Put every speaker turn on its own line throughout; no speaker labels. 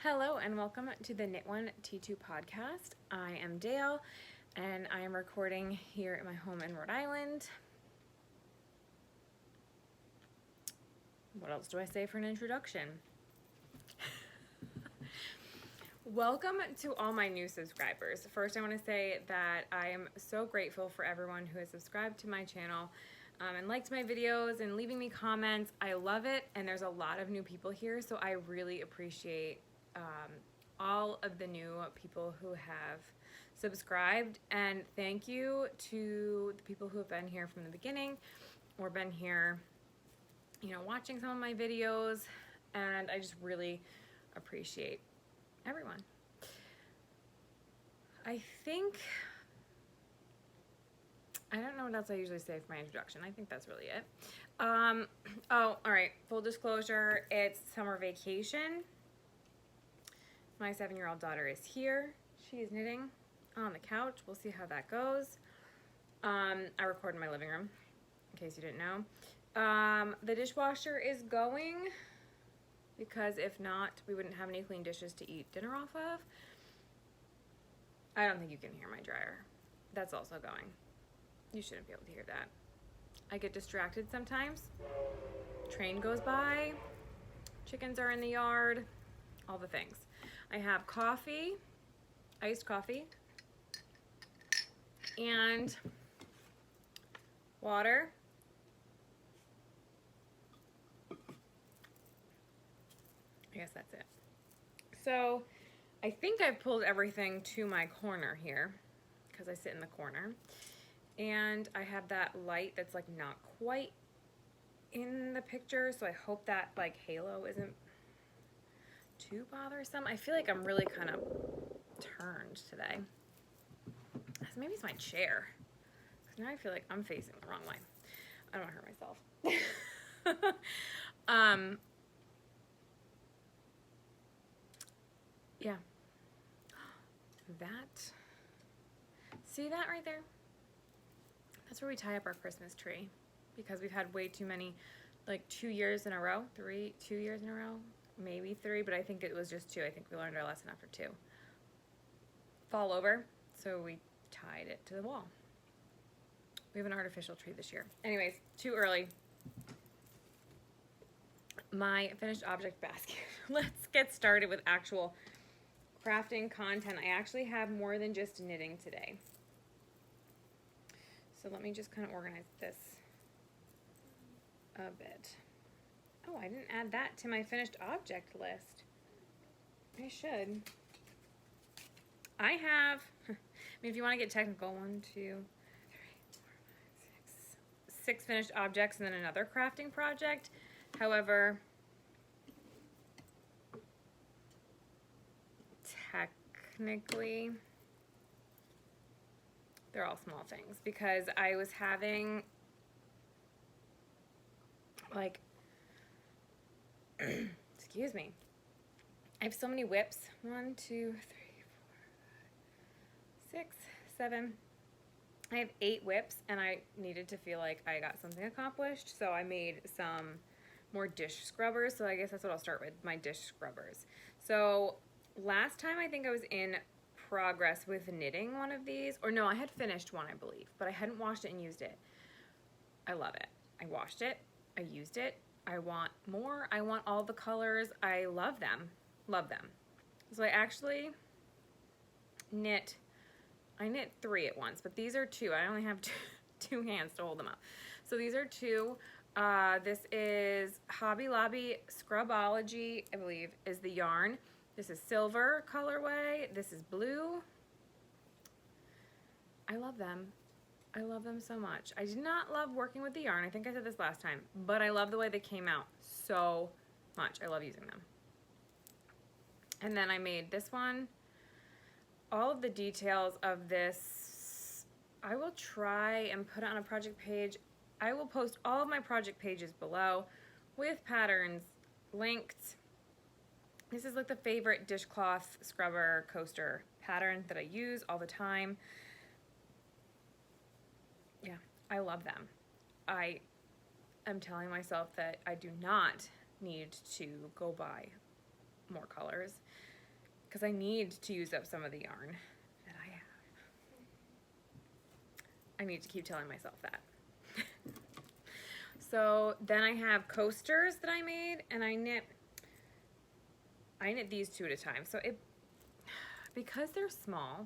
Hello and welcome to the Knit1.Tea2 podcast. I am Dale and I am recording here at my home in Rhode Island. What else do I say for an introduction? Welcome to all my new subscribers. First, I want to say that I am so grateful for everyone who has subscribed to my channel and liked my videos and leaving me comments. I love it, and there's a lot of new people here, so I really appreciate all of the new people who have subscribed, and thank you to the people who have been here from the beginning or been here, watching some of my videos, and I just really appreciate everyone. I don't know what else I usually say for my introduction. I think that's really it. Oh, all right, full disclosure, it's summer vacation. My 7-year-old daughter is here. She is knitting on the couch. We'll see how that goes. I record in my living room, in case you didn't know. The dishwasher is going, because if not, we wouldn't have any clean dishes to eat dinner off of. I don't think you can hear my dryer. That's also going. You shouldn't be able to hear that. I get distracted sometimes. Train goes by. Chickens are in the yard. All the things. I have coffee, iced coffee, and water. I guess that's it. So I think I've pulled everything to my corner here because I sit in the corner. And I have that light that's like not quite in the picture, so I hope that like halo isn't too bothersome. I feel like I'm really kind of turned today. Maybe it's my chair. Because now I feel like I'm facing the wrong way. I don't want to hurt myself. Yeah. See that right there? That's where we tie up our Christmas tree. Because we've had way too many, like 2 years in a row, 2 years in a row. Maybe 3, but I think it was just 2. I think we learned our lesson after 2. Fall over, so we tied it to the wall. We have an artificial tree this year. Anyways, too early. My finished object basket. Let's get started with actual crafting content. I actually have more than just knitting today. So let me just kind of organize this a bit. Oh, I didn't add that to my finished object list. I should. I have, if you want to get technical, 1, 2, 3, 4, 5, 6 finished objects and then another crafting project. However, technically, they're all small things because I was having like excuse me. I have so many whips. 1, 2, 3, 4, 5, 6, 7. I have 8 whips, and I needed to feel like I got something accomplished, so I made some more dish scrubbers. So I guess that's what I'll start with, my dish scrubbers. So last time I think I was in progress with knitting one of these, or no, I had finished one, I believe, but I hadn't washed it and used it. I love it. I washed it. I used it. I want more. I want all the colors. I love them. Love them. So I actually knit 3 at once, but these are 2. I only have two hands to hold them up. So these are 2. This is Hobby Lobby Scrubology, I believe, is the yarn. This is silver colorway. This is blue. I love them. I love them so much. I did not love working with the yarn. I think I said this last time, but I love the way they came out so much. I love using them. And then I made this one. All of the details of this, I will try and put it on a project page. I will post all of my project pages below with patterns linked. This is like the favorite dishcloth scrubber coaster pattern that I use all the time. Yeah, I love them. I am telling myself that I do not need to go buy more colors. because I need to use up some of the yarn that I have. I need to keep telling myself that. So then I have coasters that I made, and I knit these 2 at a time. So because they're small,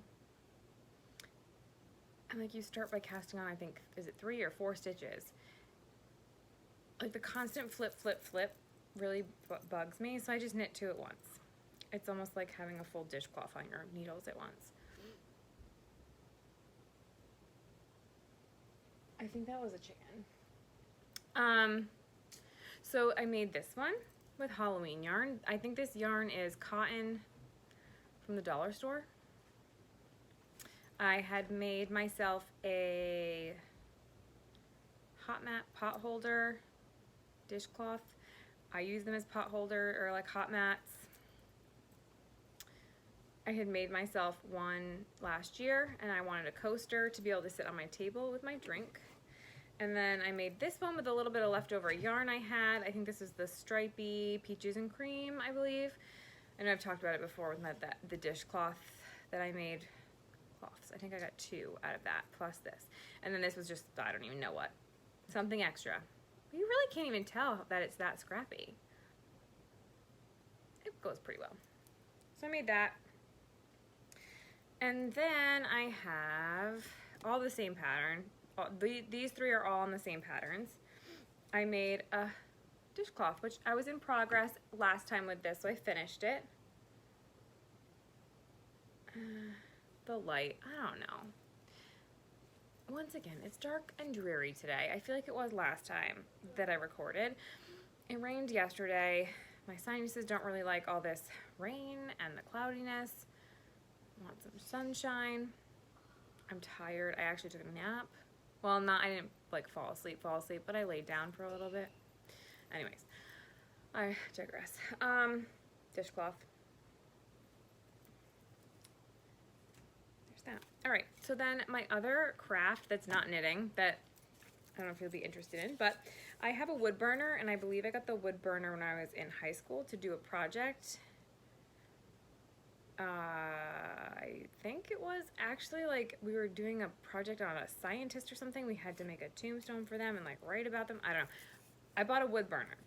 and like you start by casting on, I think, is it 3 or 4 stitches? Like the constant flip, flip, flip really bugs me, so I just knit 2 at once. It's almost like having a full dishcloth on your needles at once. I think that was a chicken. So I made this one with Halloween yarn. I think this yarn is cotton from the dollar store. I had made myself a hot mat pot holder dishcloth. I use them as pot holder or like hot mats. I had made myself one last year, and I wanted a coaster to be able to sit on my table with my drink. And then I made this one with a little bit of leftover yarn I had. I think this is the stripy peaches and cream, I believe. I know I've talked about it before with the dishcloth that I made. Cloths. I think I got 2 out of that, plus this. And then this was just, I don't even know what. Something extra. But you really can't even tell that it's that scrappy. It goes pretty well. So I made that. And then I have all the same pattern. These 3 are all on the same patterns. I made a dishcloth, which I was in progress last time with this, so I finished it. The light, I don't know. Once again, it's dark and dreary today. I feel like it was last time that I recorded. It rained yesterday. My sinuses don't really like all this rain and the cloudiness. I want some sunshine. I'm tired. I actually took a nap. Well, I didn't like fall asleep, but I laid down for a little bit. Anyways, I digress. Dishcloth. There's that. All right, so then my other craft that's not knitting that I don't know if you'll be interested in, but I have a wood burner, and I believe I got the wood burner when I was in high school to do a project. I think it was actually like we were doing a project on a scientist or something. We had to make a tombstone for them and like write about them. I don't know. I bought a wood burner.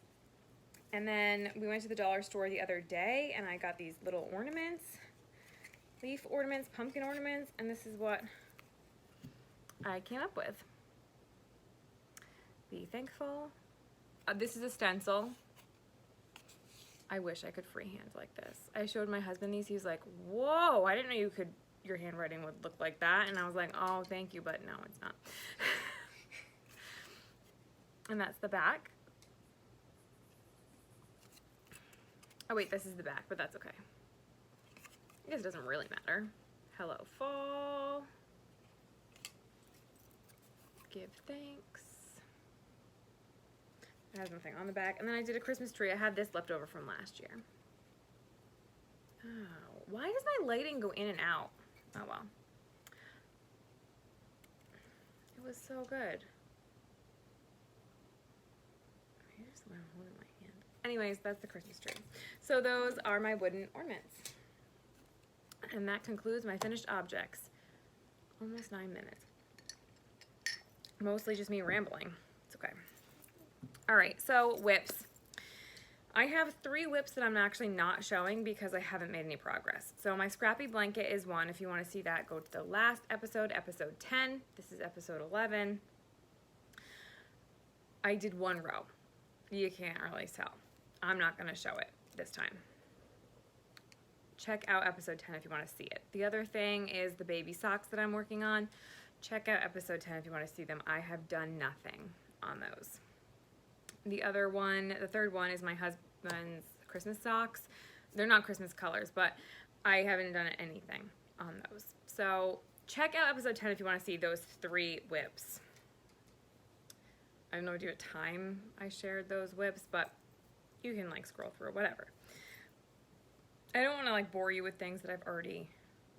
And then we went to the dollar store the other day and I got these little ornaments, leaf ornaments, pumpkin ornaments, and this is what I came up with. Be thankful. This is a stencil. I wish I could freehand like this. I showed my husband these. He was like, whoa, I didn't know your handwriting would look like that. And I was like, oh, thank you, but no, it's not. And that's the back. Oh, wait, this is the back, but that's okay. I guess it doesn't really matter. Hello, fall. Give thanks. It has nothing on the back. And then I did a Christmas tree. I had this left over from last year. Oh, why does my lighting go in and out? Oh, well. It was so good. Here's the one I'm holding in my hand. Anyways, that's the Christmas tree. So those are my wooden ornaments. And that concludes my finished objects. Almost 9 minutes. Mostly just me rambling. It's okay. All right, so whips. I have 3 whips that I'm actually not showing because I haven't made any progress. So my scrappy blanket is one. If you want to see that, go to the last episode, episode 10. This is episode 11. I did 1 row. You can't really tell. I'm not going to show it this time. Check out episode 10 if you want to see it. The other thing is the baby socks that I'm working on. Check out episode 10 if you want to see them. I have done nothing on those. The other one, the third one, is my husband's Christmas socks. They're not Christmas colors, but I haven't done anything on those. So check out episode 10 if you want to see those 3 whips. I have no idea what time I shared those whips, but you can like scroll through, whatever. I don't want to like bore you with things that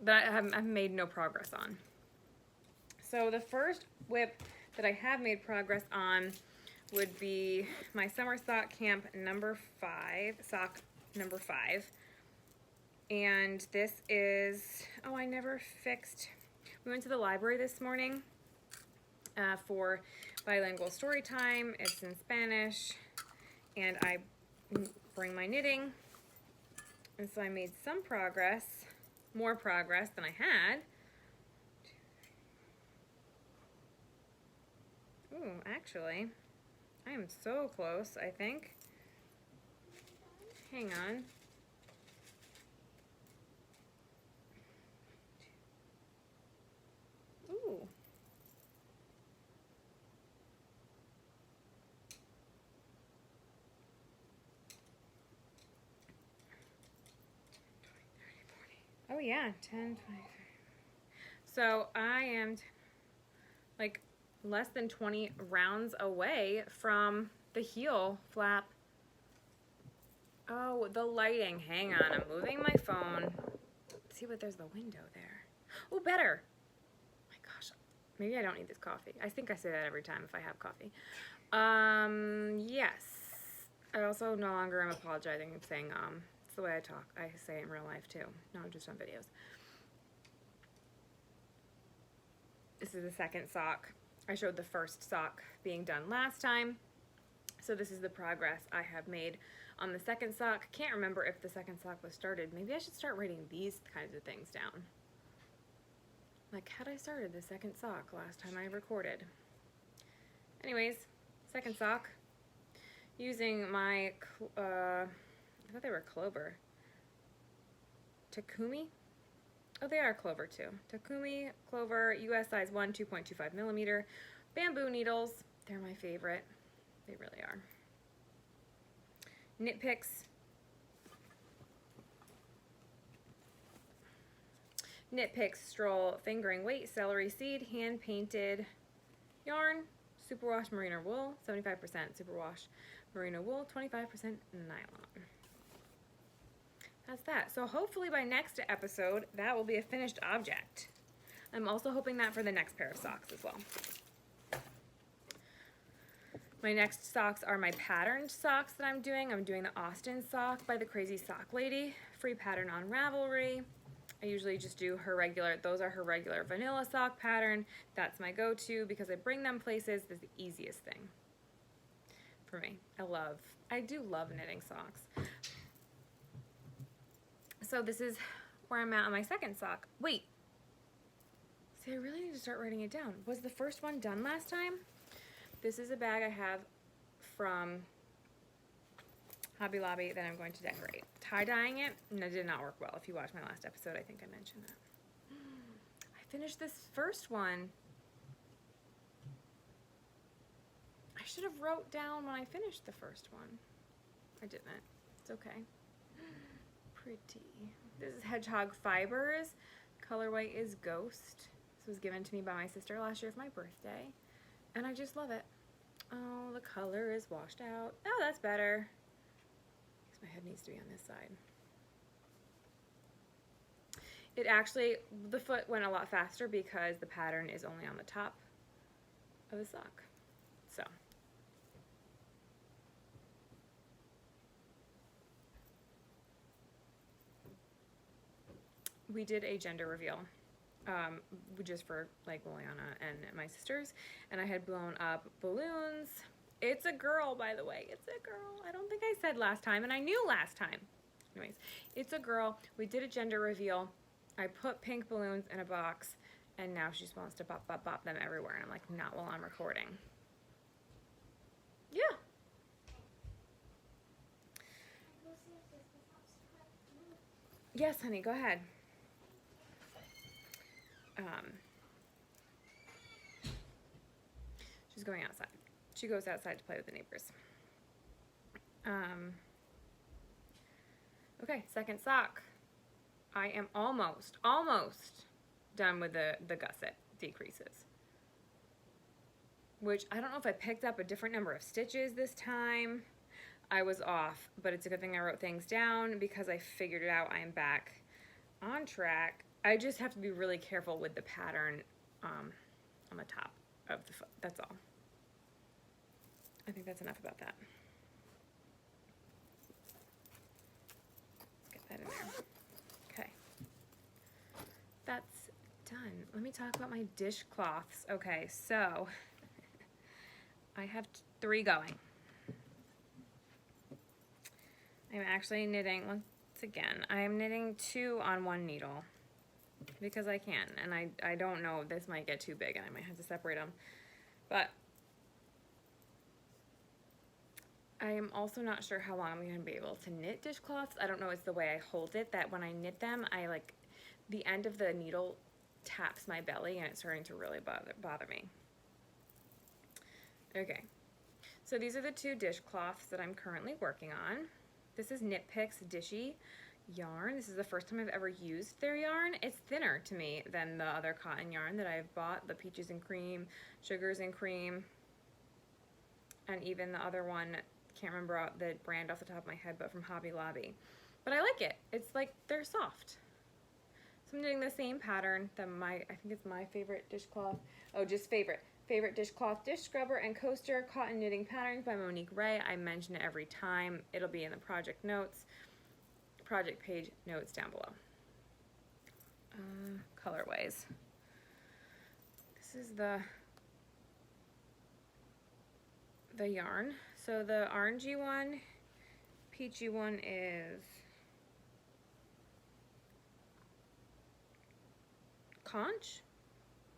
I've made no progress on. So the first whip that I have made progress on would be my summer sock camp number 5, sock number 5. And this is, oh, I never fixed, we went to the library this morning for bilingual story time. It's in Spanish, and I bring my knitting, and so I made some progress, more progress than I had. Ooh, actually, I am so close, I think. Hang on. Ooh. Oh yeah, 10, 20, 30. So I am like less than 20 rounds away from the heel flap. Oh, the lighting. Hang on, I'm moving my phone. See what, there's the window there. Oh, better. My gosh, maybe I don't need this coffee. I think I say that every time if I have coffee. Yes. I also no longer am apologizing. I'm saying it's the way I talk. I say it in real life too, not just on videos. This is the second sock. I showed the first sock being done last time. So this is the progress I have made on the second sock. Can't remember if the second sock was started. Maybe I should start writing these kinds of things down. Like, had I started the second sock last time I recorded? Anyways, second sock. Using my, I thought they were clover. Takumi? Oh, they are clover too. Takumi clover, US size 1, 2.25 millimeter. Bamboo needles. They're my favorite. They really are. Knit picks. Knit picks stroll fingering weight celery seed hand painted yarn. Superwash merino wool, 75% superwash merino wool, 25% nylon. That's that. So hopefully by next episode, that will be a finished object. I'm also hoping that for the next pair of socks as well. My next socks are my patterned socks that I'm doing. I'm doing the Austin sock by the Crazy Sock Lady. Free pattern on Ravelry. I usually just do her regular, those are her regular vanilla sock pattern. That's my go-to because I bring them places. It's the easiest thing for me. I do love knitting socks. So this is where I'm at on my second sock. Wait. See, I really need to start writing it down. Was the first one done last time? This is a bag I have from Hobby Lobby that I'm going to decorate. Tie-dyeing it, and it did not work well. If you watched my last episode, I think I mentioned that. I finished this first one. I should have wrote down when I finished the first one. I didn't. It's okay. Pretty. This is Hedgehog Fibers. Colorway is Ghost. This was given to me by my sister last year for my birthday. And I just love it. Oh, the color is washed out. Oh, that's better. My head needs to be on this side. It actually, the foot went a lot faster because the pattern is only on the top of the sock. So. We did a gender reveal. Just for like Liliana and my sisters, and I had blown up balloons. It's a girl, by the way. It's a girl. I don't think I said last time, and I knew last time. Anyways, it's a girl. We did a gender reveal. I put pink balloons in a box, and now she just wants to bop, bop, bop them everywhere, and I'm like, not while I'm recording. Yeah. Yes, honey, go ahead. She's going outside. She goes outside to play with the neighbors. Okay, second sock. I am almost done with the gusset decreases. Which, I don't know if I picked up a different number of stitches this time. I was off, but it's a good thing I wrote things down because I figured it out. I am back on track. I just have to be really careful with the pattern on the top of the foot. That's all. I think that's enough about that. Let's get that in there. let me talk about my dishcloths. Okay, so I have 3 going. I'm actually knitting, once again, I am knitting 2 on 1 needle because I can, and I don't know, this might get too big and I might have to separate them, but I am also not sure how long I'm going to be able to knit dishcloths. I don't know, it's the way I hold it that when I knit them, I like, the end of the needle taps my belly and it's starting to really bother me. Okay, so these are the 2 dishcloths that I'm currently working on. This is Knit Picks Dishy yarn. This is the first time I've ever used their yarn. It's thinner to me than the other cotton yarn that I've bought, the Peaches and Cream, Sugars and Cream, and even the other one, can't remember the brand off the top of my head, but from Hobby Lobby. But I like it. It's like, they're soft. So I'm doing the same pattern that I think it's my favorite dishcloth. Oh, just favorite dishcloth, dish scrubber, and coaster cotton knitting patterns by Monique Ray. I mention it every time. It'll be in the project notes, project page notes down below. Colorways. This is the yarn. So the orangey one, peachy one is conch.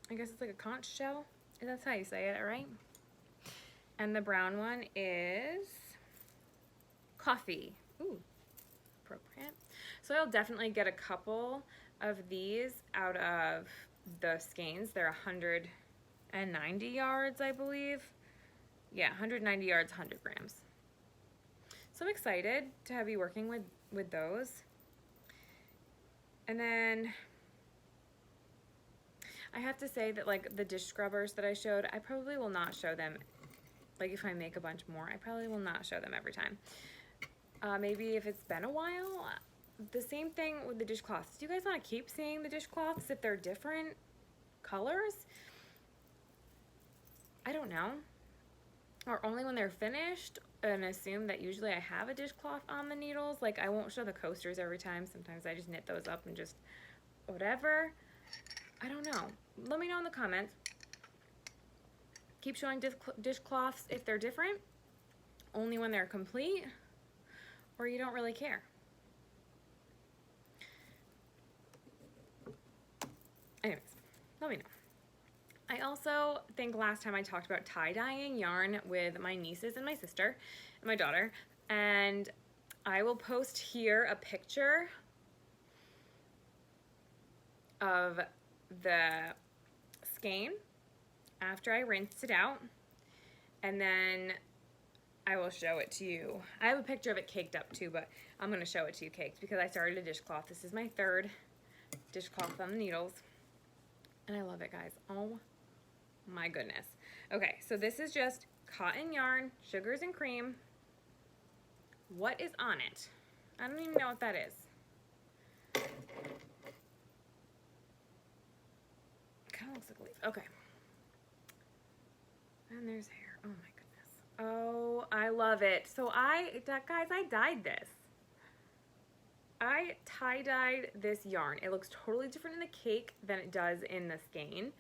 I guess it's like a conch shell. That's how you say it, right? And the brown one is coffee. Ooh, appropriate. So I'll definitely get a couple of these out of the skeins. They're 190 yards, I believe. Yeah, 190 yards, 100 grams. So I'm excited to be working with those. And then I have to say that like the dish scrubbers that I showed, I probably will not show them. Like if I make a bunch more, I probably will not show them every time. Maybe if it's been a while. The same thing with the dishcloths. Do you guys want to keep seeing the dishcloths if they're different colors? I don't know. Or only when they're finished, and assume that usually I have a dishcloth on the needles. Like I won't show the coasters every time. Sometimes I just knit those up and just whatever. I don't know. Let me know in the comments. Keep showing dishcloths if they're different, only when they're complete, or you don't really care. Anyways, let me know. I also think last time I talked about tie-dyeing yarn with my nieces and my sister and my daughter, and I will post here a picture of the skein after I rinsed it out, and then I will show it to you. I have a picture of it caked up too, but I'm going to show it to you caked because I started a dishcloth. This is my 3rd dishcloth on the needles, and I love it, guys. Oh my goodness. Okay, so this is just cotton yarn, sugars and cream. What is on it? I don't even know what that is. Kind of looks like a leaf. Okay. And there's hair. Oh my goodness. Oh, I love it. So guys, I dyed this. I tie-dyed this yarn. It looks totally different in the cake than it does in the skein.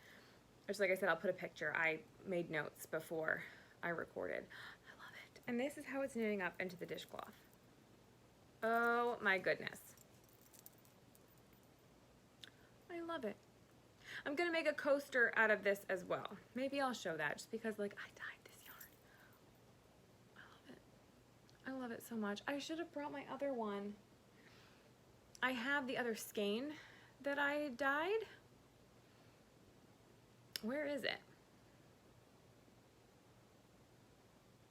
Which, like I said, I'll put a picture. I made notes before I recorded. I love it. And this is how it's knitting up into the dishcloth. Oh my goodness. I love it. I'm going to make a coaster out of this as well. Maybe I'll show that just because, like, I dyed this yarn. I love it. I love it so much. I should have brought my other one. I have the other skein that I dyed. Where is it?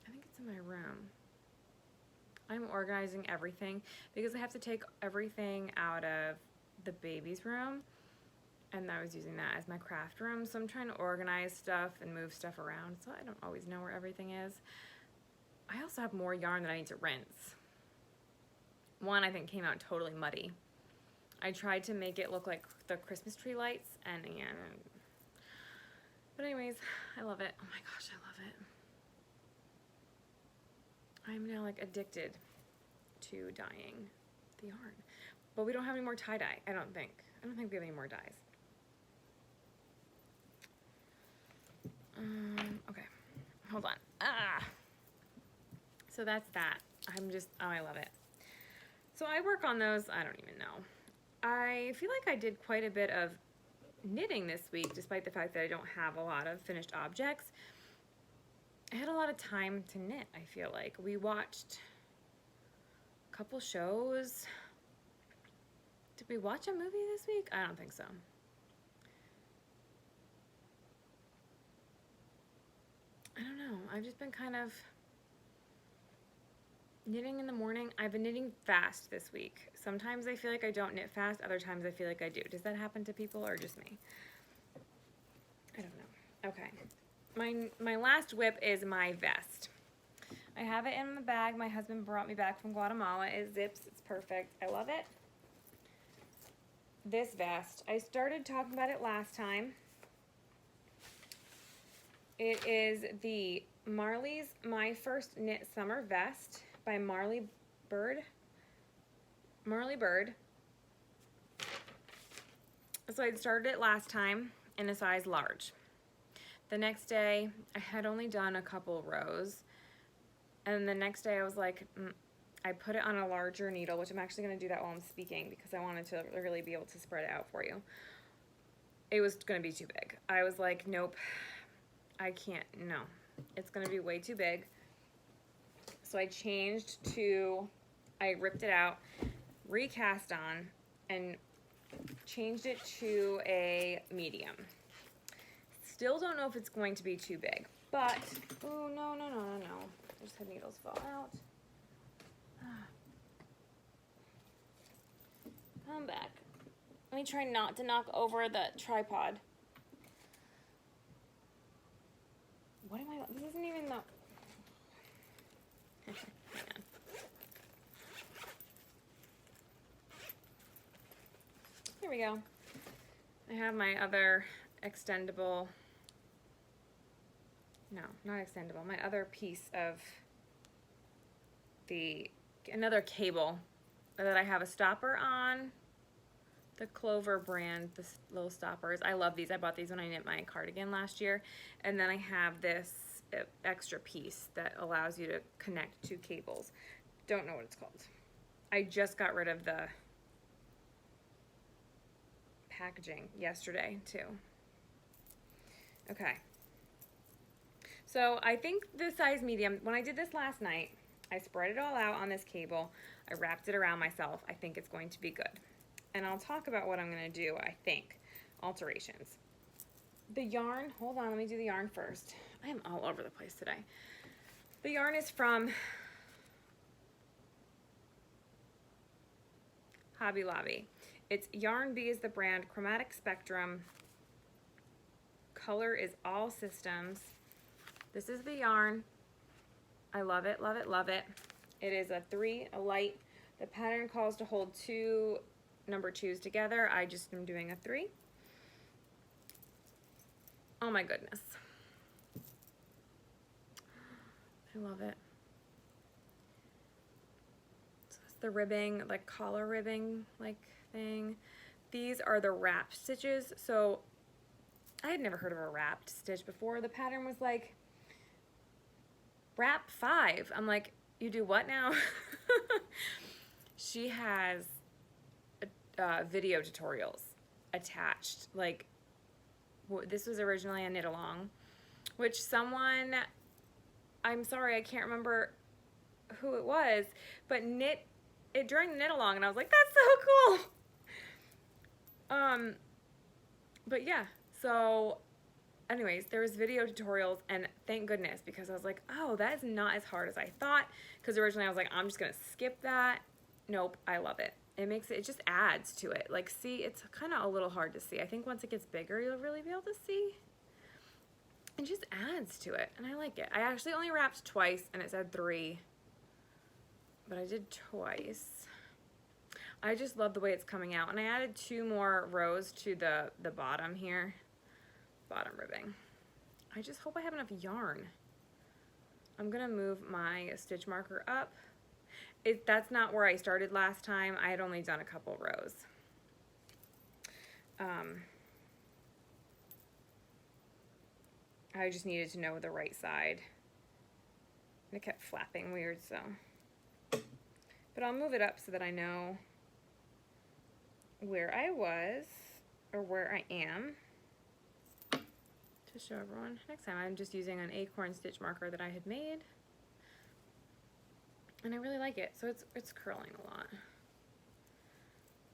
I think it's in my room. I'm organizing everything because I have to take everything out of the baby's room, and I was using that as my craft room, so I'm trying to organize stuff and move stuff around, so I don't always know where everything is. I also have more yarn that I need to rinse. One I think came out totally muddy. I tried to make it look like the Christmas tree lights, and yeah. But anyways, I love it. Oh my gosh, I love it. I'm now like addicted to dyeing the yarn. But we don't have any more tie-dye, I don't think. I don't think we have any more dyes. Okay, hold on. So that's that. Oh, I love it. So I work on those, I don't even know. I feel like I did quite a bit of knitting this week, despite the fact that I don't have a lot of finished objects. I had a lot of time to knit, I feel like. We watched a couple shows. Did we watch a movie this week? I don't think so. I don't know. I've just been kind of knitting in the morning. I've been knitting fast this week. Sometimes I feel like I don't knit fast. Other times I feel like I do. Does that happen to people or just me? I don't know. Okay. My last whip is my vest. I have it in the bag my husband brought me back from Guatemala. It zips. It's perfect. I love it. This vest, I started talking about it last time. It is the Marley's My First Knit Summer Vest by Marley Bird. So I started it last time in a size large. The next day, I had only done a couple rows. And the next day I was like, I put it on a larger needle, which I'm actually going to do that while I'm speaking because I wanted to really be able to spread it out for you. It was going to be too big. I was like, nope, I can't, no. It's going to be way too big. So I ripped it out, recast on, and changed it to a medium. Still don't know if it's going to be too big, but, oh, no. I just had needles fall out. Come back. Let me try not to knock over the tripod. What am I, this isn't even the, hang on. Here we go. I have my other extendable, no, not extendable, my other piece of another cable that I have a stopper on. The Clover brand, the little stoppers. I love these. I bought these when I knit my cardigan last year. And then I have this extra piece that allows you to connect two cables. Don't know what it's called. I just got rid of the packaging yesterday too. Okay. So I think the size medium, when I did this last night, I spread it all out on this cable. I wrapped it around myself. I think it's going to be good. And I'll talk about what I'm going to do, I think, alterations. The yarn, hold on, let me do the yarn first. I am all over the place today. The yarn is from Hobby Lobby. It's Yarn Bee is the brand, Chromatic Spectrum. Color is All Systems. This is the yarn. I love it, love it, love it. It is a light. The pattern calls to hold two number 2s together. I just am doing a 3. Oh my goodness. I love it. So it's the ribbing, like collar ribbing like thing. These are the wrapped stitches. So I had never heard of a wrapped stitch before. The pattern was like wrap 5. I'm like, you do what now? She has video tutorials attached. Like, this was originally a knit along, which someone, I'm sorry, I can't remember who it was, but knit it during the knit along, and I was like, that's so cool. But yeah, so anyways, there was video tutorials, and thank goodness, because I was like, oh, that is not as hard as I thought, because originally I was like, I'm just gonna skip that. Nope, I love it. It just adds to it. Like, see, it's kind of a little hard to see. I think once it gets bigger, you'll really be able to see. It just adds to it, and I like it. I actually only wrapped twice, and it said 3, but I did twice. I just love the way it's coming out, and I added 2 more rows to the bottom here, bottom ribbing. I just hope I have enough yarn. I'm gonna move my stitch marker up. That's not where I started last time. I had only done a couple rows. I just needed to know the right side. And it kept flapping weird, so. But I'll move it up so that I know where I was, or where I am, to show everyone. Next time I'm just using an acorn stitch marker that I had made. And I really like it, so it's curling a lot.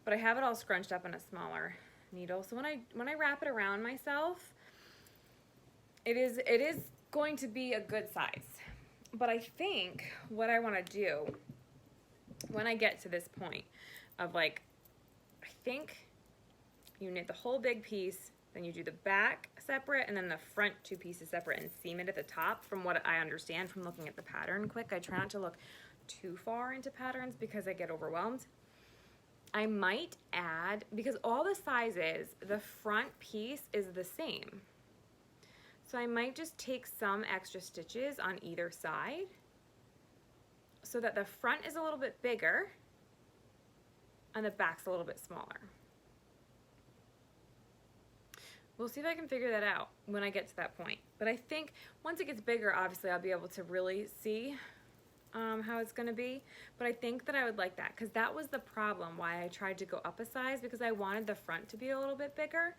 But I have it all scrunched up in a smaller needle, so when I wrap it around myself, it is going to be a good size. But I think what I want to do when I get to this point of like, I think you knit the whole big piece, then you do the back separate, and then the front 2 pieces separate, and seam it at the top. From what I understand from looking at the pattern quick, I try not to look too far into patterns because I get overwhelmed. I might add, because all the sizes, the front piece is the same. So I might just take some extra stitches on either side so that the front is a little bit bigger and the back's a little bit smaller. We'll see if I can figure that out when I get to that point. But I think once it gets bigger, obviously I'll be able to really see how it's gonna be. But I think that I would like that, because that was the problem why I tried to go up a size, because I wanted the front to be a little bit bigger.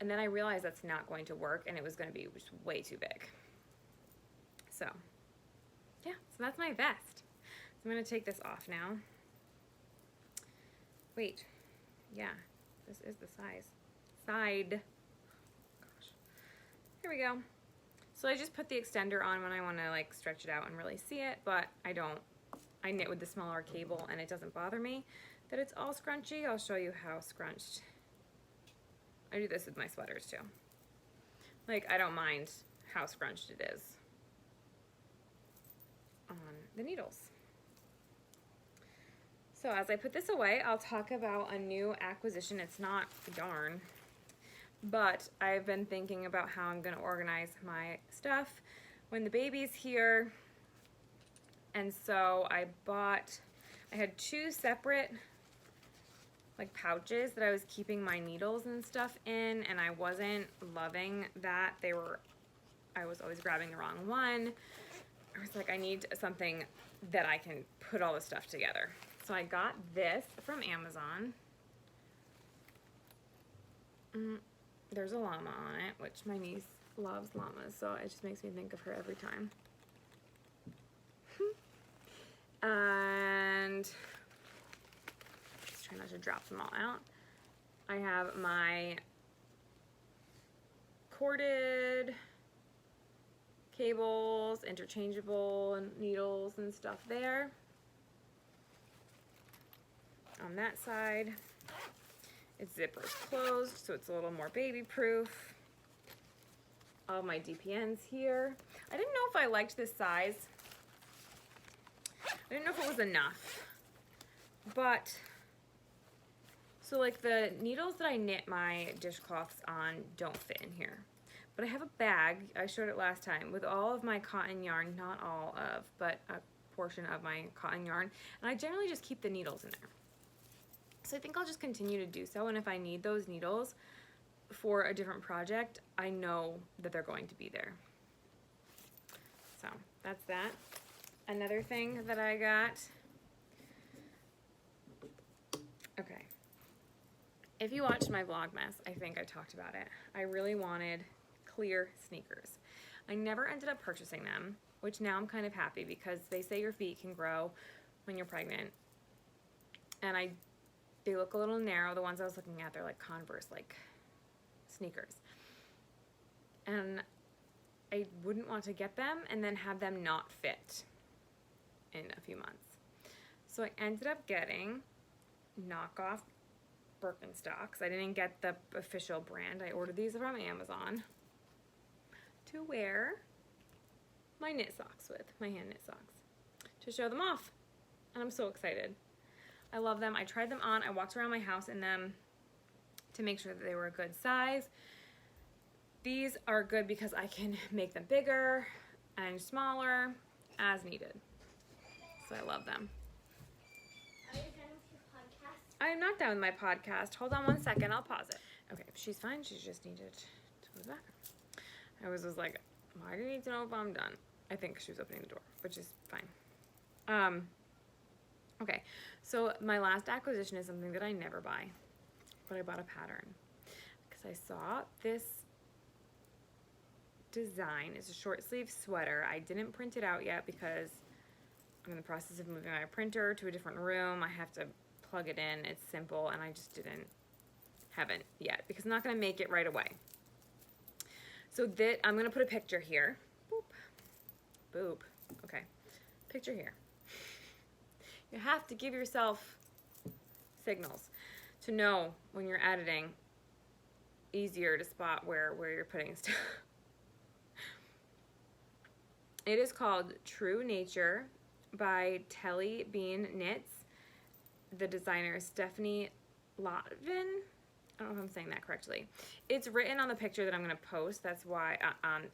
And then I realized that's not going to work, and it was gonna be just way too big. So, yeah, so that's my vest. So I'm gonna take this off now. Wait, yeah, this is the size. Side. Gosh. Here we go. So I just put the extender on when I want to like stretch it out and really see it, but I don't. I knit with the smaller cable and it doesn't bother me that it's all scrunchy. I'll show you how scrunched. I do this with my sweaters too. Like, I don't mind how scrunched it is on the needles. So as I put this away, I'll talk about a new acquisition. It's not yarn, but I've been thinking about how I'm going to organize my stuff when the baby's here. And so I had 2 separate like pouches that I was keeping my needles and stuff in, and I wasn't loving that. I was always grabbing the wrong one. I was like, I need something that I can put all this stuff together. So I got this from Amazon. There's a llama on it, which my niece loves llamas, so it just makes me think of her every time. And just try not to drop them all out. I have my corded cables, interchangeable needles and stuff there. On that side, its zipper's closed, so it's a little more baby-proof. All my DPNs here. I didn't know if I liked this size. I didn't know if it was enough. But, so like the needles that I knit my dishcloths on don't fit in here. But I have a bag, I showed it last time, with all of my cotton yarn, not all of, but a portion of my cotton yarn. And I generally just keep the needles in there. So I think I'll just continue to do so, and if I need those needles for a different project, I know that they're going to be there. So that's that. Another thing that I got, okay, if you watched my Vlogmas, I think I talked about it. I really wanted clear sneakers. I never ended up purchasing them, which now I'm kind of happy because they say your feet can grow when you're pregnant, and they look a little narrow. The ones I was looking at, they're like Converse, like sneakers. And I wouldn't want to get them and then have them not fit in a few months. So I ended up getting knockoff Birkenstocks. I didn't get the official brand. I ordered these from Amazon to wear my knit socks with, my hand knit socks, to show them off. And I'm so excited. I love them. I tried them on. I walked around my house in them to make sure that they were a good size. These are good because I can make them bigger and smaller as needed. So I love them.
Are you done with your podcast?
I am not done with my podcast. Hold on one second. I'll pause it. Okay, she's fine. She just needed to go to the bathroom. I was just like, why do you need to know if I'm done? I think she was opening the door, which is fine. Okay, so my last acquisition is something that I never buy, but I bought a pattern because I saw this design. It's a short sleeve sweater. I didn't print it out yet because I'm in the process of moving my printer to a different room. I have to plug it in. It's simple, and I just haven't yet because I'm not going to make it right away. So I'm going to put a picture here. Boop. Boop. Okay. Picture here. You have to give yourself signals to know when you're editing, easier to spot where you're putting stuff. It is called True Nature by TellyBeanKnits. The designer is Stephanie Lotven. I don't know if I'm saying that correctly. It's written on the picture that I'm going to post. That's why,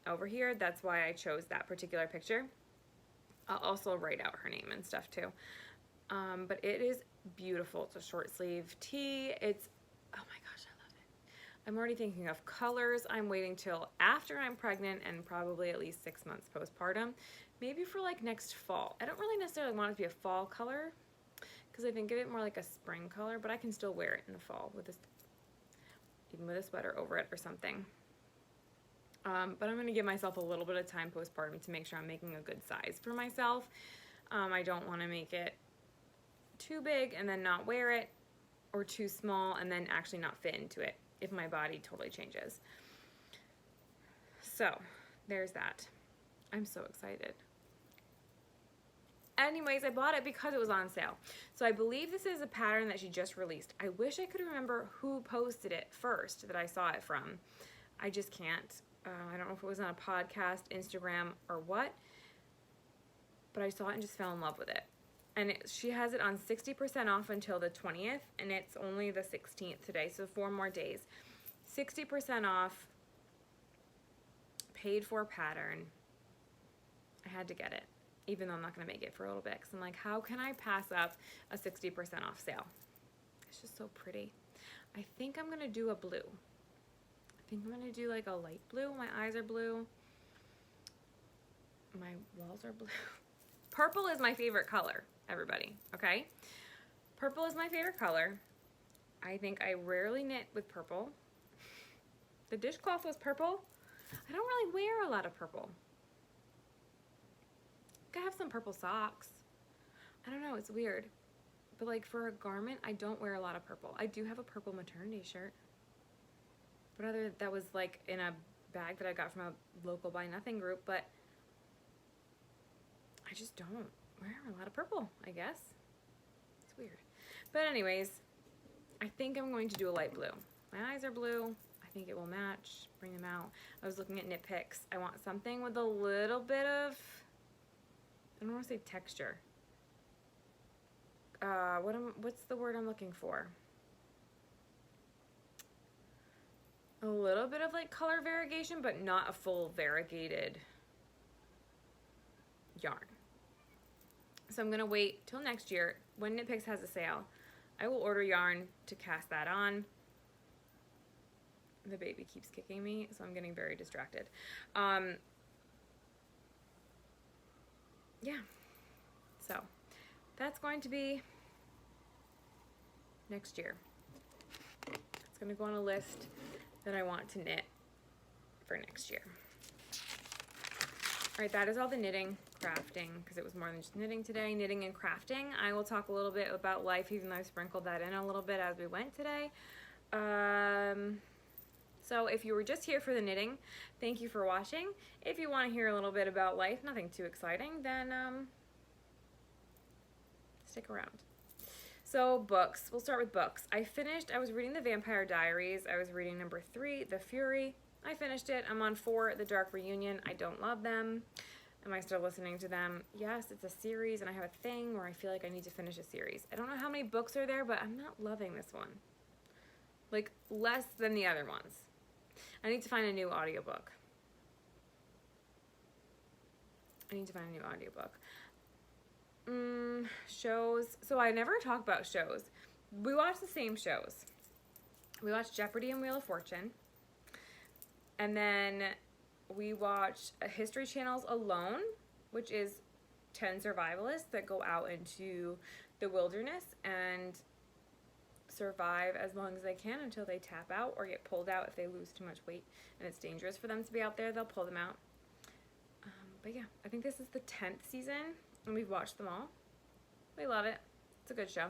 over here, that's why I chose that particular picture. I'll also write out her name and stuff too. But it is beautiful. It's a short sleeve tee. It's, oh my gosh, I love it. I'm already thinking of colors. I'm waiting till after I'm pregnant and probably at least 6 months postpartum. Maybe for like next fall. I don't really necessarily want it to be a fall color because I think of it more like a spring color, but I can still wear it in the fall with this, even with a sweater over it or something. But I'm going to give myself a little bit of time postpartum to make sure I'm making a good size for myself. I don't want to make it too big and then not wear it, or too small and then actually not fit into it if my body totally changes. So there's that. I'm so excited. Anyways, I bought it because it was on sale. So I believe this is a pattern that she just released. I wish I could remember who posted it first that I saw it from. I just can't. I don't know if it was on a podcast, Instagram, or what, but I saw it and just fell in love with it. And she has it on 60% off until the 20th, and it's only the 16th today, so 4 more days. 60% off, paid for pattern. I had to get it, even though I'm not going to make it for a little bit, because I'm like, how can I pass up a 60% off sale? It's just so pretty. I think I'm going to do a blue. I think I'm going to do like a light blue. My eyes are blue. My walls are blue. Purple is my favorite color, everybody, okay? Purple is my favorite color. I think I rarely knit with purple. The dishcloth was purple. I don't really wear a lot of purple. I have some purple socks. I don't know, it's weird. But like for a garment, I don't wear a lot of purple. I do have a purple maternity shirt. But that was like in a bag that I got from a local Buy Nothing group, but I just don't wear a lot of purple, I guess. It's weird. But anyways, I think I'm going to do a light blue. My eyes are blue. I think it will match. Bring them out. I was looking at knit picks. I want something with a little bit of, I don't want to say texture. What's the word I'm looking for? A little bit of like color variegation, but not a full variegated yarn. So I'm going to wait till next year when Knit Picks has a sale. I will order yarn to cast that on. The baby keeps kicking me, so I'm getting very distracted. Yeah. So that's going to be next year. It's going to go on a list that I want to knit for next year. All right, that is all the knitting, crafting, because it was more than just knitting today. Knitting and crafting. I will talk a little bit about life, even though I sprinkled that in a little bit as we went today. So if you were just here for the knitting, thank you for watching. If you want to hear a little bit about life, nothing too exciting, then stick around. So books, we'll start with books. I was reading the Vampire Diaries. I was reading number 3, The Fury. I finished it. I'm on 4, The Dark Reunion. I don't love them. Am I still listening to them? Yes, it's a series, and I have a thing where I feel like I need to finish a series. I don't know how many books are there, but I'm not loving this one. Like, less than the other ones. I need to find a new audiobook. Shows. So I never talk about shows. We watch the same shows. We watch Jeopardy and Wheel of Fortune. And then we watched History Channel's Alone, which is 10 survivalists that go out into the wilderness and survive as long as they can until they tap out or get pulled out if they lose too much weight and it's dangerous for them to be out there. They'll pull them out. But yeah, I think this is the 10th season and we've watched them all. We love it. It's a good show.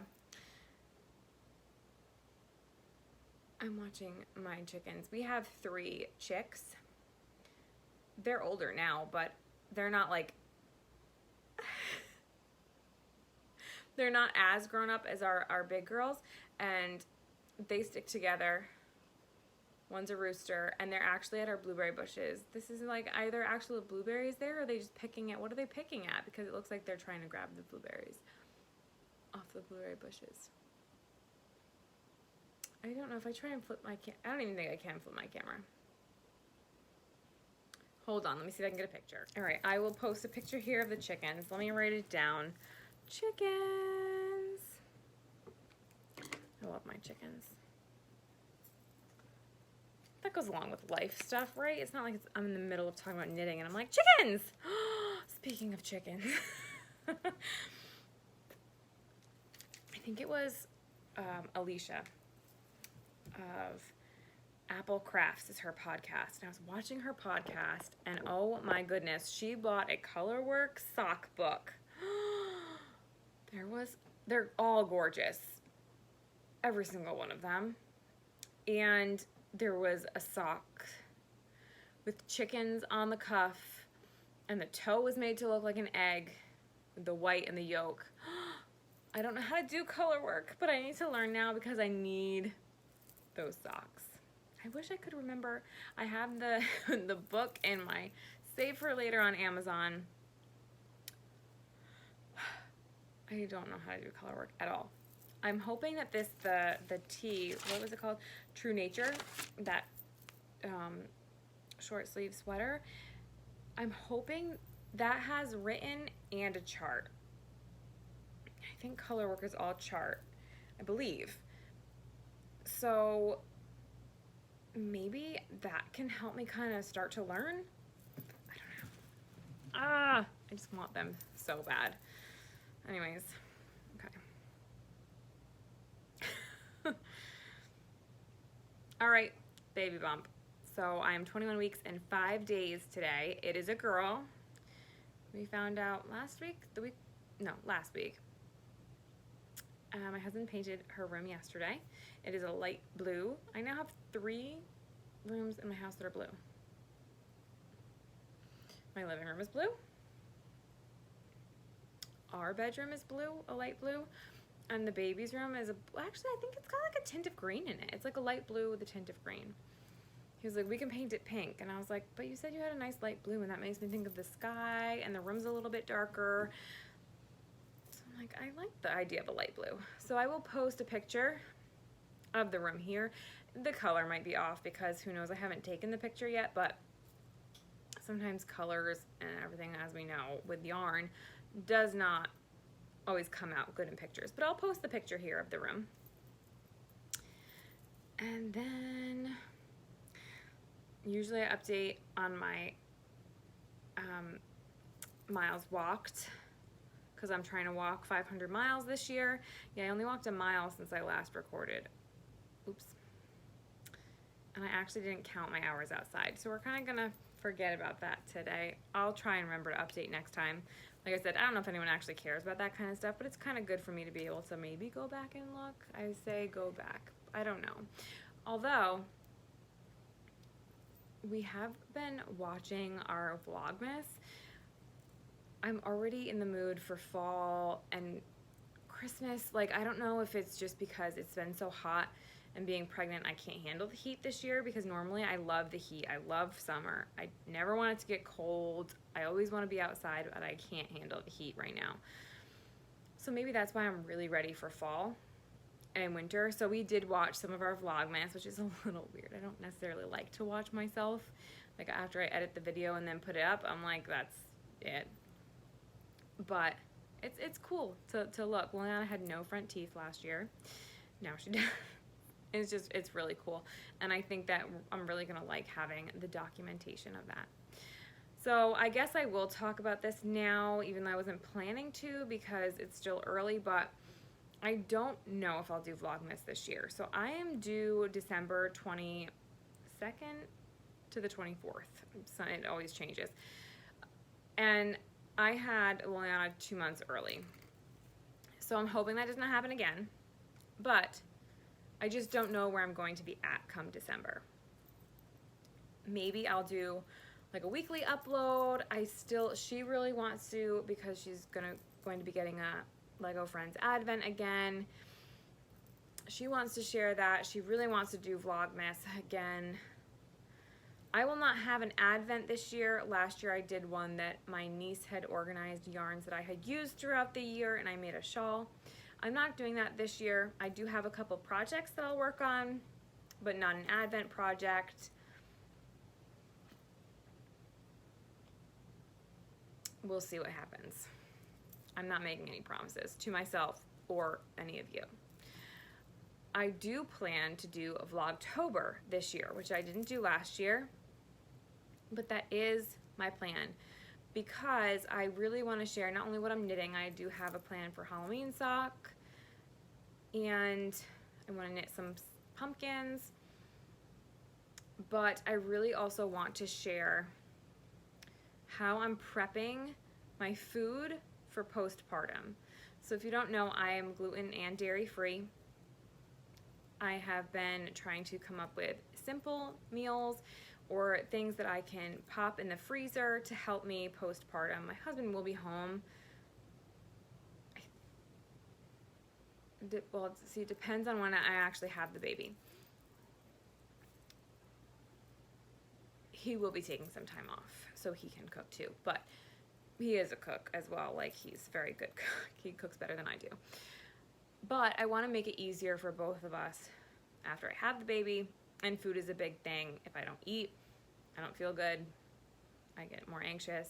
I'm watching my chickens. We have 3 chicks. They're older now, but they're not like they're not as grown up as our big girls, and they stick together. One's a rooster, and they're actually at our blueberry bushes. This is like either actual blueberries there, or are they just picking at, what are they picking at? Because it looks like they're trying to grab the blueberries off the blueberry bushes. I don't know if I try and flip my I don't even think I can flip my camera. Hold on, let me see if I can get a picture. All right, I will post a picture here of the chickens. Let me write it down. Chickens. I love my chickens. That goes along with life stuff, right? It's not like I'm in the middle of talking about knitting and I'm like, chickens! Speaking of chickens. I think it was Alicia of Apple Crafts is her podcast. And I was watching her podcast and oh my goodness, she bought a colorwork sock book. They're all gorgeous. Every single one of them. And there was a sock with chickens on the cuff and the toe was made to look like an egg with the white and the yolk. I don't know how to do color work, but I need to learn now because I need those socks. I wish I could remember. I have the the book in my save for later on Amazon. I don't know how to do color work at all. I'm hoping that this, the tee, what was it called? True Nature, that short sleeve sweater. I'm hoping that has written and a chart. I think color work is all chart, I believe. So maybe that can help me kind of start to learn. I don't know. I just want them so bad. Anyways, okay. All right, baby bump. So I'm 21 weeks and 5 days today. It is a girl. We found out last week. My husband painted her room yesterday. It is a light blue. I now have 3 rooms in my house that are blue. My living room is blue. Our bedroom is blue, a light blue. And the baby's room is actually, I think it's got like a tint of green in it. It's like a light blue with a tint of green. He was like, we can paint it pink. And I was like, but you said you had a nice light blue, and that makes me think of the sky, and the room's a little bit darker. So I'm like, I like the idea of a light blue. So I will post a picture of the room here. The color might be off because who knows, I haven't taken the picture yet, but sometimes colors and everything, as we know, with yarn, does not always come out good in pictures. But I'll post the picture here of the room. And then usually I update on my miles walked because I'm trying to walk 500 miles this year. Yeah, I only walked a mile since I last recorded. Oops. And I actually didn't count my hours outside. So we're kind of gonna forget about that today. I'll try and remember to update next time. Like I said, I don't know if anyone actually cares about that kind of stuff, but it's kind of good for me to be able to maybe go back and look. I say go back. I don't know. Although, we have been watching our Vlogmas. I'm already in the mood for fall and Christmas. Like, I don't know if it's just because it's been so hot and being pregnant, I can't handle the heat this year, because normally I love the heat. I love summer. I never want it to get cold. I always want to be outside, but I can't handle the heat right now. So maybe that's why I'm really ready for fall and winter. So we did watch some of our Vlogmas, which is a little weird. I don't necessarily like to watch myself. Like, after I edit the video and then put it up, I'm like, that's it. But it's cool to look. Liliana had no front teeth last year. Now she does. It's really cool. And I think that I'm really going to like having the documentation of that. So I guess I will talk about this now, even though I wasn't planning to because it's still early, but I don't know if I'll do Vlogmas this year. So I am due December 22nd to the 24th. So it always changes. And I had Liliana 2 months early. So I'm hoping that does not happen again. But I just don't know where I'm going to be at come December. Maybe I'll do like a weekly upload. She really wants to, because she's going to be getting a Lego Friends Advent again. She wants to share that. She really wants to do Vlogmas again. I will not have an Advent this year. Last year I did one that my niece had organized yarns that I had used throughout the year, and I made a shawl. I'm not doing that this year. I do have a couple projects that I'll work on, but not an Advent project. We'll see what happens. I'm not making any promises to myself or any of you. I do plan to do a Vlogtober this year, which I didn't do last year, but that is my plan because I really want to share not only what I'm knitting. I do have a plan for Halloween sock, and I want to knit some pumpkins, but I really also want to share how I'm prepping my food for postpartum. So if you don't know, I am gluten and dairy free. I have been trying to come up with simple meals or things that I can pop in the freezer to help me postpartum. My husband will be home. Well, see, it depends on when I actually have the baby. He will be taking some time off so he can cook too, but he is a cook as well. Like, he's a very good cook. He cooks better than I do. But I want to make it easier for both of us after I have the baby, and food is a big thing. If I don't eat, I don't feel good. I get more anxious.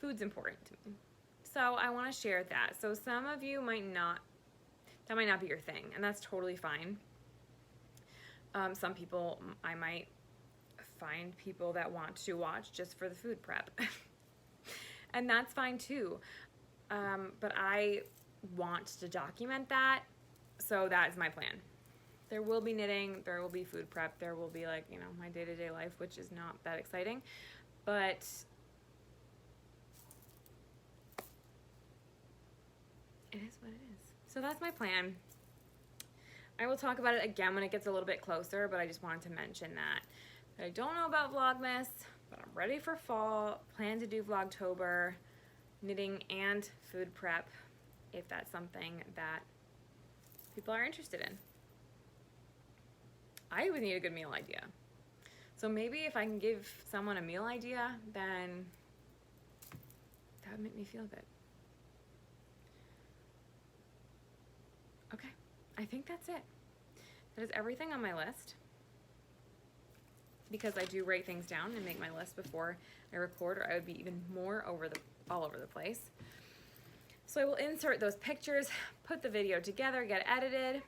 Food's important to me. So I want to share that. So some of you that might not be your thing, and that's totally fine. Some people, I might find people that want to watch just for the food prep. And that's fine too. But I want to document that, so that is my plan. There will be knitting, there will be food prep, there will be, like, you know, my day-to-day life, which is not that exciting, but it is what it is. So that's my plan. I will talk about it again when it gets a little bit closer, but I just wanted to mention that I don't know about Vlogmas, but I'm ready for fall. Plan to do Vlogtober, knitting and food prep, if that's something that people are interested in. I would need a good meal idea. So maybe if I can give someone a meal idea, then that would make me feel good. Okay, I think that's it. That is everything on my list, because I do write things down and make my list before I record, or I would be even more all over the place. So I will insert those pictures, put the video together, get edited.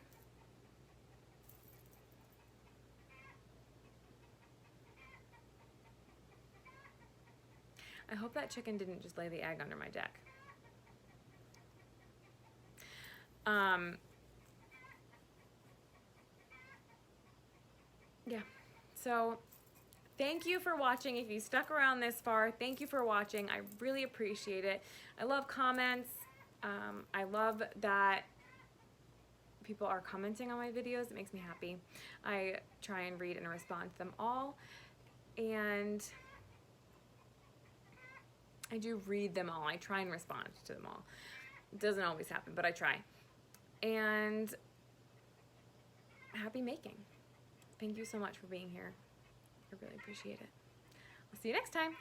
I hope that chicken didn't just lay the egg under my deck. Yeah, so thank you for watching. If you stuck around this far, thank you for watching. I really appreciate it. I love comments. I love that people are commenting on my videos. It makes me happy. I try and read and respond to them all, and I do read them all. I try and respond to them all. It doesn't always happen, but I try. And happy making. Thank you so much for being here. I really appreciate it. I'll see you next time.